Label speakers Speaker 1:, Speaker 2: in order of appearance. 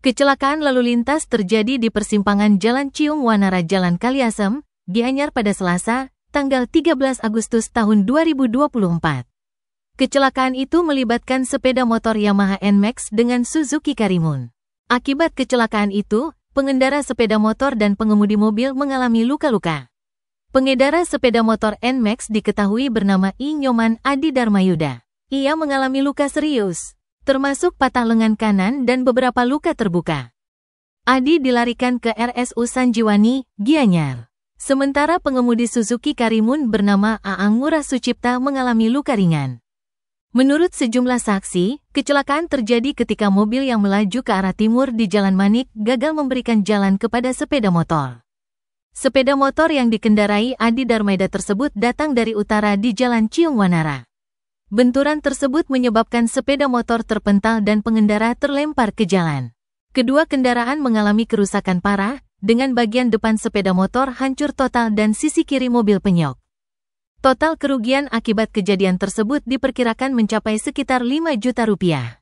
Speaker 1: Kecelakaan lalu lintas terjadi di persimpangan Jalan Ciung Wanara Jalan Kaliasem, Gianyar pada Selasa, tanggal 13 Agustus tahun 2024. Kecelakaan itu melibatkan sepeda motor Yamaha NMAX dengan Suzuki Karimun. Akibat kecelakaan itu, pengendara sepeda motor dan pengemudi mobil mengalami luka-luka. Pengendara sepeda motor NMAX diketahui bernama I. Nyoman Adi Darmayuda. Ia mengalami luka serius, termasuk patah lengan kanan dan beberapa luka terbuka. Adi dilarikan ke RSU Sanjiwani, Gianyar. Sementara pengemudi Suzuki Karimun bernama Aang Ngurah Sucipta mengalami luka ringan. Menurut sejumlah saksi, kecelakaan terjadi ketika mobil yang melaju ke arah timur di Jalan Manik gagal memberikan jalan kepada sepeda motor. Sepeda motor yang dikendarai Adi Darmayuda tersebut datang dari utara di Jalan Ciung Wanara. Benturan tersebut menyebabkan sepeda motor terpental dan pengendara terlempar ke jalan. Kedua kendaraan mengalami kerusakan parah, dengan bagian depan sepeda motor hancur total dan sisi kiri mobil penyok. Total kerugian akibat kejadian tersebut diperkirakan mencapai sekitar 5 juta rupiah.